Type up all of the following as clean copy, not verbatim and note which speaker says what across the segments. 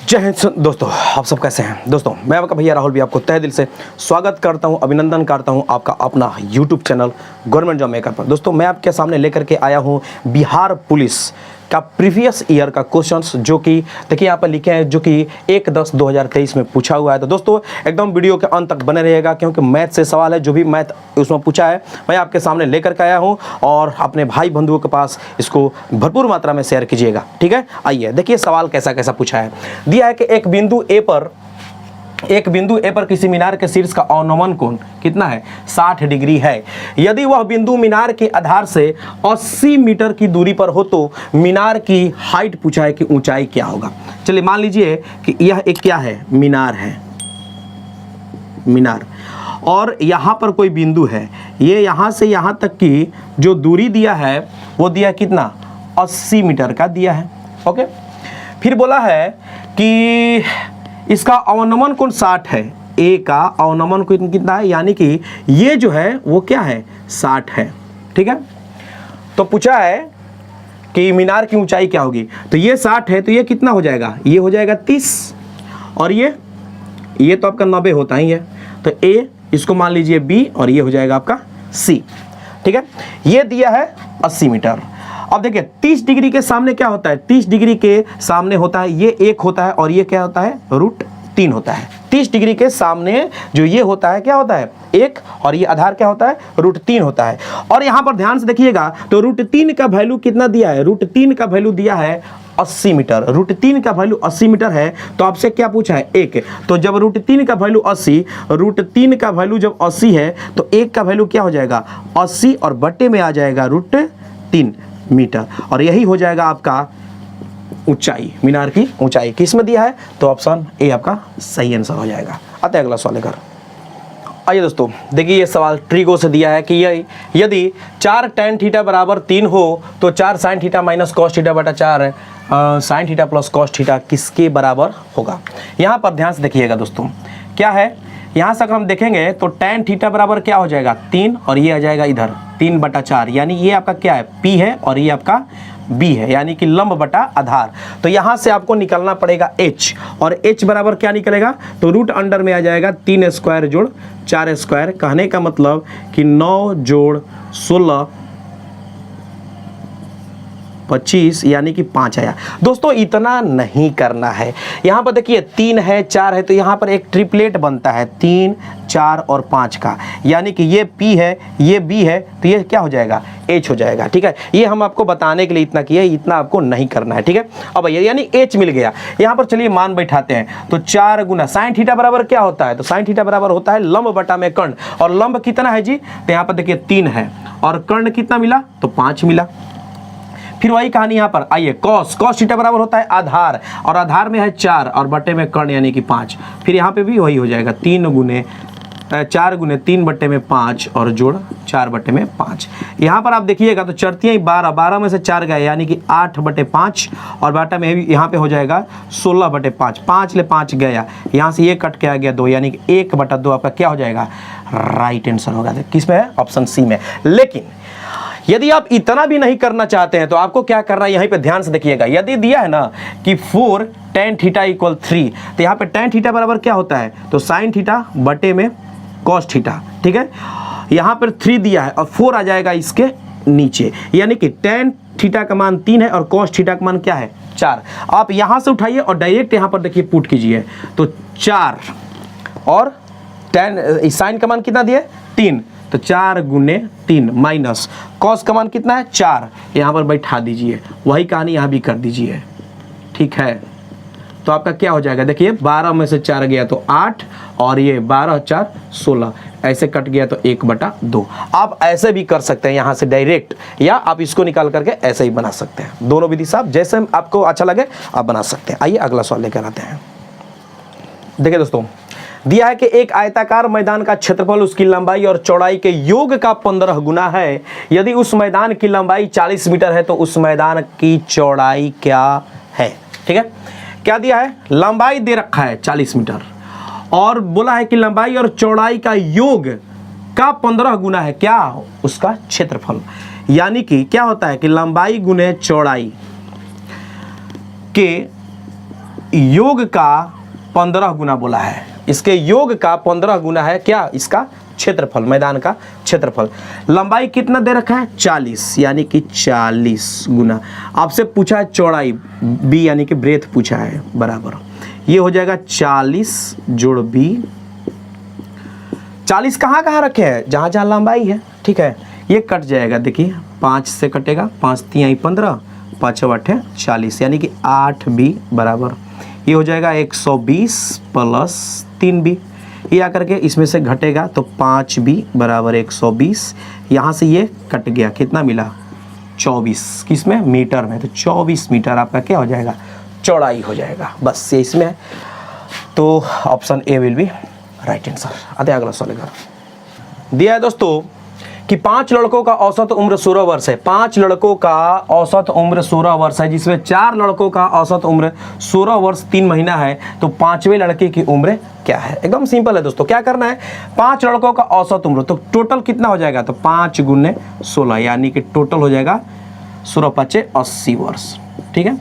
Speaker 1: जय हिंद दोस्तों, आप सब कैसे हैं दोस्तों। मैं आपका भैया राहुल भी आपको तहे दिल से स्वागत करता हूं, अभिनंदन करता हूं आपका अपना YouTube channel government job maker पर। दोस्तों मैं आपके सामने लेकर के आया हूं बिहार पुलिस का प्रीवियस ईयर का क्वेश्चंस, जो कि देखिए यहाँ पर लिखे हैं, जो कि 1/10/2023 में पूछा हुआ है। तो दोस्तों एकदम वीडियो के अंत तक बने रहिएगा, क्योंकि मैथ से सवाल है। जो भी मैथ उसमें पूछा है मैं आपके सामने लेकर के आया हूँ, और अपने भाई बंधुओं के पास इसको भरपूर मात्रा में शेयर कीजिएगा, ठीक है। आइए देखिए सवाल कैसा कैसा पूछा है। दिया है कि एक बिंदु ए पर किसी मीनार के शीर्ष का अवनमन कोण कितना है, 60 डिग्री है। यदि वह बिंदु मीनार के आधार से 80 मीटर की दूरी पर हो तो मीनार की हाइट पूछा है कि ऊंचाई क्या होगा। चलिए मान लीजिए कि यह एक क्या है, मीनार है, मीनार, और यहाँ पर कोई बिंदु है। ये यहाँ से यहाँ तक की जो दूरी दिया है वो दिया कितना, 80 मीटर का दिया है। ओके, फिर बोला है कि इसका अवनमन कोण 60 है। ए का अवनमन कोण कितना है, यानी कि ये जो है वो क्या है, 60 है, ठीक है। तो पूछा है कि मीनार की ऊंचाई क्या होगी। तो ये 60 है, तो ये कितना हो जाएगा, ये हो जाएगा 30, और ये तो आपका 90 होता ही है। तो ए इसको मान लीजिए बी, और ये हो जाएगा आपका सी, ठीक है। ये दिया है 80 मीटर। अब देखिए 30 डिग्री के सामने क्या होता है, 30 डिग्री के सामने होता है ये 1 होता है, और ये क्या होता है, √3 होता है। 30 डिग्री के सामने जो ये होता है क्या होता है, 1, और ये आधार क्या होता है, √3 होता है। और यहाँ पर ध्यान से देखिएगा तो √3 का वैल्यू कितना दिया है, √3 का वैल्यू दिया है 80 मीटर। √3 का वैल्यू 80 मीटर है, तो आपसे क्या पूछा है, 1। तो जब √3 का वैल्यू 80, √3 का वैल्यू जब 80 है तो 1 का वैल्यू क्या हो जाएगा, 80, और बटे में आ जाएगा √3 मीटर, और यही हो जाएगा आपका ऊंचाई, मीनार की ऊंचाई। किस में दिया है, तो ऑप्शन ए आपका सही आंसर हो जाएगा। आते हैं अगला सवाल लेकर। आइए दोस्तों देखिए, ये सवाल ट्रिगो से दिया है कि यदि 4 tan थीटा बराबर 3 हो तो 4 sin theta minus cos theta बटा 4 sin theta plus cos theta किसके बराबर होगा। यहाँ पर ध्यान से देखिएगा दोस्तों, क्या है, यहाँ से अगर हम देखेंगे तो tan थीटा बराबर क्या हो जाएगा, 3, और ये आ जाएगा इधर 3/4, यानी ये आपका क्या है, P है, और ये आपका B है, यानी कि लंब बटा आधार। तो यहाँ से आपको निकलना पड़ेगा H, और H बराबर क्या निकलेगा, तो रूट अंडर में आ जाएगा 3 स्क्वायर जोड़ 4 स्क्वायर। कहने का मतलब कि 9 जोड़ 16 25, यानी कि 5 आया। दोस्तों इतना नहीं करना है, यहाँ पर देखिए 3 है 4 है, तो यहाँ पर एक ट्रिपलेट बनता है 3 4 और 5 का, यानी कि ये P है, ये B है, तो ये क्या हो जाएगा, H हो जाएगा, ठीक है। ये हम आपको बताने के लिए इतना किया, इतना आपको नहीं करना है, ठीक है। अब यानी H मिल गया। यहाँ पर चलिए मान बैठाते हैं, तो 4 गुना sin थीटा बराबर क्या होता है, तो sin थीटा बराबर होता है लंब बटा में कर्ण, और लंब कितना है जी, तो यहाँ पर देखिए 3 है, और कर्ण कितना मिला, तो 5 मिला। फिर वही कहानी यहाँ पर आइए, cos थीटा बराबर होता है आधार, और आधार में है 4, और बटे में कर्ण यानी कि 5। फिर यहाँ पे भी वही हो जाएगा 4 गुने 3 बटे में 5, और जोड़ 4 बटे में 5। यहाँ पर आप देखिएगा तो चरतियाँ ही 12 में से 4 गए, यानी कि 8/5, और बाटा में यहाँ पे हो जाएगा 16/5, 5 ले 5 गया, यहाँ से ये कट के आ गया 2, यानी कि 1/2 आपका क्या हो जाएगा, राइट आंसर होगा। किस में है, ऑप्शन सी में। लेकिन यदि आप इतना भी नहीं करना चाहते हैं तो आपको क्या करना है, यहीं पे ध्यान से देखिएगा। यदि दिया है ना कि 4 tan थीटा = 3, तो यहाँ पे tan थीटा बराबर क्या होता है, तो sin थीटा बटे में cos थीटा, ठीक है। यहाँ पर 3 दिया है, और 4 आ जाएगा इसके नीचे, यानी कि tan थीटा का मान 3 है, और cos थीटा का मान क्या है, 4। आप यहाँ से उठाइए और डायरेक्ट यहाँ पर देखिए पुट कीजिए, तो 4 और sin का मान कितना दिया, 3, तो 4 गुने 3 माइनस cos का मान कितना है, 4, यहाँ पर बैठा दीजिए। वही कहानी यहाँ भी कर दीजिए, ठीक है। तो आपका क्या हो जाएगा, देखिए 12 में से 4 गया तो 8, और ये 12 4 16, ऐसे कट गया तो 1/2। आप ऐसे भी कर सकते हैं यहाँ से डायरेक्ट, या आप इसको निकाल करके ऐसे ही बना सकते हैं। दोनों विधि से आप जैसे आपको अच्छा लगे आप बना सकते हैं। आइए अगला सवाल लेकर आते हैं। देखिए दोस्तों, दिया है कि एक आयताकार मैदान का क्षेत्रफल उसकी लंबाई और चौड़ाई के योग का 15 गुना है। यदि उस मैदान की लंबाई 40 मीटर है तो उस मैदान की चौड़ाई क्या है, ठीक है। क्या दिया है, लंबाई दे रखा है 40 मीटर, और बोला है कि लंबाई और चौड़ाई का योग का 15 गुना है क्या, उसका क्षेत्रफल। यानी कि क्या होता है कि लंबाई गुने चौड़ाई के योग का 15 गुना बोला है, इसके योग का 15 गुना है क्या, इसका क्षेत्रफल, मैदान का क्षेत्रफल। लंबाई कितना दे रखा है 40, यानी कि 40 गुना। आपसे पूछा है चौड़ाई बी यानी कि ब्रेथ पूछा है, बराबर ये हो जाएगा 40 जोड़ बी। 40 कहाँ कहाँ रखे हैं, जहाँ जहाँ लंबाई है, ठीक है। ये कट जाएगा, देखिए 5 से कटेगा, 5 3 15, 5 8 40, यानी कि 8 बी बराबर ये हो जाएगा 120 प्लस 3 बी। ये आकर के इसमें से घटेगा तो 5 बी बराबर 120। यहाँ से ये कट गया, कितना मिला 24, किस में मीटर में, तो 24 मीटर आपका क्या हो जाएगा, चौड़ाई हो जाएगा। बस ये इसमें है, तो option A will be right answer. आते अगला सवाल दिया है दोस्तों कि 5 लड़कों का औसत उम्र 16 वर्ष है। 5 लड़कों का औसत उम्र 16 वर्ष है, जिसमें 4 लड़कों का औसत उम्र 16 वर्ष 3 महीना है। तो 5वें लड़के की उम्र क्या है। एकदम सिंपल है दोस्तों, क्या करना है, 5 लड़कों का औसत उम्र, तो टोटल कितना हो जाएगा, तो 5 गुने 16, यानी कि टोटल हो जाएगा 16 5 80 वर्ष, ठीक है।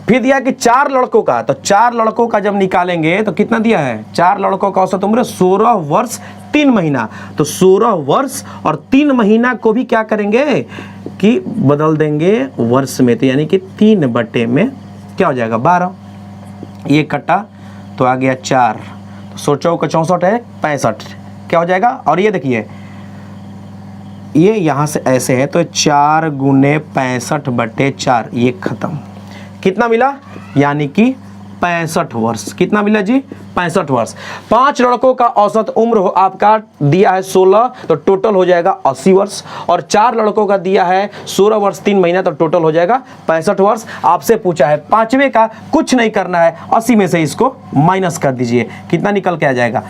Speaker 1: फिर दिया कि 4 लड़कों का, तो 4 लड़कों का जब निकालेंगे तो कितना दिया है, 4 लड़कों का औसत उम्र 16 वर्ष 3 महीना। तो 16 वर्ष और 3 महीना को भी क्या करेंगे कि बदल देंगे वर्ष में, तो यानी कि 3 बटे में क्या हो जाएगा 12। ये कटा तो आ गया 4, तो 16 का 64 है 65, क्या हो जाएगा। और ये देखिए ये यहाँ से ऐसे है, तो 4 गुने 65 बटे 4, ये खत्म, कितना मिला, यानी कि 65 वर्ष। कितना मिला जी, 65 वर्ष। 5 लड़कों का औसत उम्र आपका दिया है 16, तो टोटल हो जाएगा 80 वर्ष। और 4 लड़कों का दिया है 16 वर्ष 3 महीना, तो टोटल हो जाएगा 65 वर्ष। आपसे पूछा है 5वें का, कुछ नहीं करना है, 80 में से इसको माइनस कर दीजिए, कितना निकल के आ जाएगा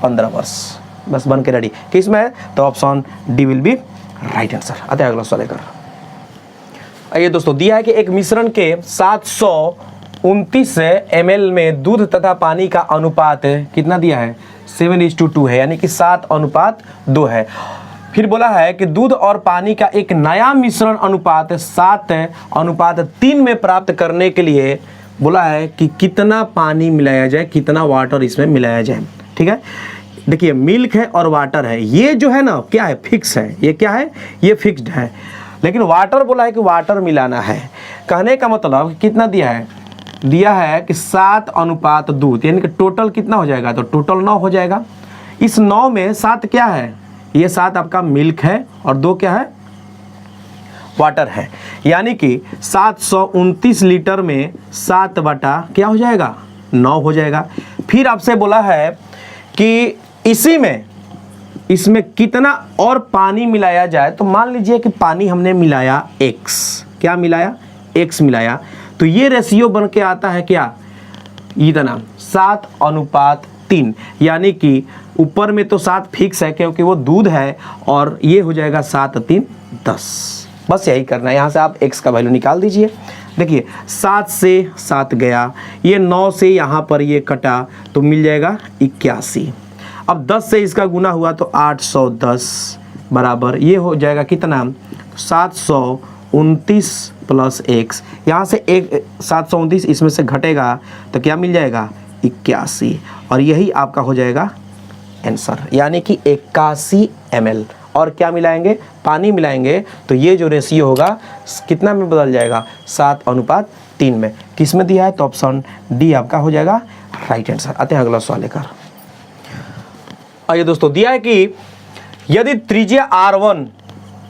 Speaker 1: 15 वर्ष। बस बन के रेडी। किस में है, तो option D will be right answer. आते हैं अगला सवाल लेकर। आइए दोस्तों, दिया है कि एक मिश्रण के 729 ml में दूध तथा पानी का अनुपात कितना दिया है, 7:2 है, यानी कि 7:2 है। फिर बोला है कि दूध और पानी का एक नया मिश्रण अनुपात 7:3 में प्राप्त करने के लिए बोला है कि कितना पानी मिलाया जाए, कितना वाटर इसमें मिलाया जाए, ठीक है। देखिए मिल्क है और वाटर है, ये जो है ना क्या है, फिक्स है, ये क्या है, ये फिक्स्ड है। लेकिन वाटर बोला है कि वाटर मिलाना है। कहने का मतलब कितना दिया है, दिया है कि 7:2, यानी कि टोटल कितना हो जाएगा, तो टोटल 9 हो जाएगा। इस 9 में 7 क्या है, ये 7 आपका मिल्क है और 2 क्या है, वाटर है, यानी कि 729 लीटर में 7 बटा क्या हो जाएगा, 9 हो जाएगा। फिर आपसे बोला है कि इसी में इसमें कितना और पानी मिलाया जाए, तो मान लीजिए कि पानी हमने मिलाया x, क्या मिलाया, x मिलाया, तो ये रेशियो बन के आता है क्या, इतना 7:3, यानी कि ऊपर में तो 7 फिक्स है क्योंकि वो दूध है, और ये हो जाएगा 7 3 10। बस यही करना है, यहाँ से आप x का वैल्यू निकाल दीजिए। देखिए 7 से 7 गया, ये 9 से यहाँ पर ये कटा, तो मिल जाएगा 81। अब 10 से इसका गुना हुआ तो 810 बराबर ये हो जाएगा कितना, 729 प्लस x, यहाँ से एक 729 इसमें से घटेगा तो क्या मिल जाएगा 81, और यही आपका हो जाएगा आंसर, यानी कि 81 ml। और क्या मिलाएंगे, पानी मिलाएंगे, तो ये जो रेशियो होगा कितना में बदल जाएगा, 7:3 में। किस में दिया है, तो ऑप्शन डी आपका हो जाएगा राइट आंसर। आते हैं अगला सवाल लेकर। आइए दोस्तों, दिया है कि यदि त्रिज्या R1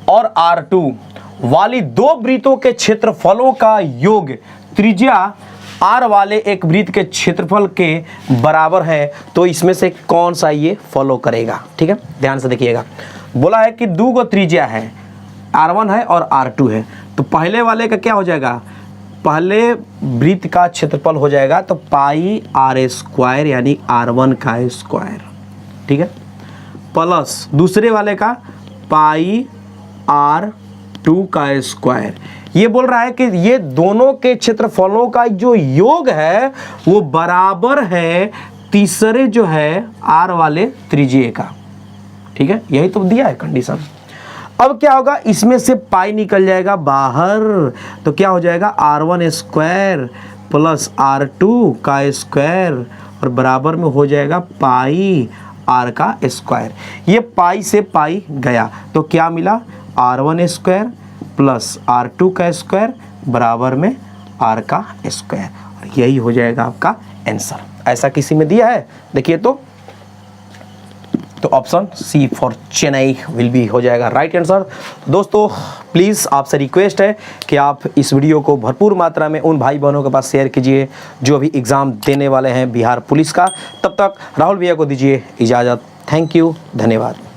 Speaker 1: और R2 वाली 2 वृत्तों के क्षेत्रफलों का योग त्रिज्या R वाले एक वृत्त के क्षेत्रफल के बराबर है, तो इसमें से कौन सा ये फॉलो करेगा, ठीक है। ध्यान से देखिएगा, बोला है कि 2 गो त्रिज्या है, R1 है और R2 है, तो पहले वाले का क्या हो जाएगा, पहले वृत्त का क्षेत्रफल हो जाएगा तो पाई r², यानी R1 का स्क्वायर, ठीक है, प्लस दूसरे वाले का पाई R2 का स्क्वायर। ये बोल रहा है कि ये दोनों के क्षेत्रफलों का जो योग है वो बराबर है तीसरे जो है R वाले त्रिज्या का, ठीक है, यही तो दिया है कंडीशन। अब क्या होगा, इसमें से पाई निकल जाएगा बाहर, तो क्या हो जाएगा r1 स्क्वायर प्लस r2 का स्क्वायर और बराबर में हो जाएगा पाई r का स्क्वायर। ये पाई से पाई गया तो क्या मिला, r1 स्क्वायर प्लस r2 का स्क्वायर बराबर में r का स्क्वायर। यही हो जाएगा आपका आंसर। ऐसा किसी में दिया है देखिए तो option C for Chennai will be हो जाएगा राइट आंसर। दोस्तों प्लीज़ आपसे रिक्वेस्ट है कि आप इस वीडियो को भरपूर मात्रा में उन भाई बहनों के पास शेयर कीजिए जो अभी एग्ज़ाम देने वाले हैं बिहार पुलिस का। तब तक राहुल भैया को दीजिए इजाज़त। थैंक यू, धन्यवाद।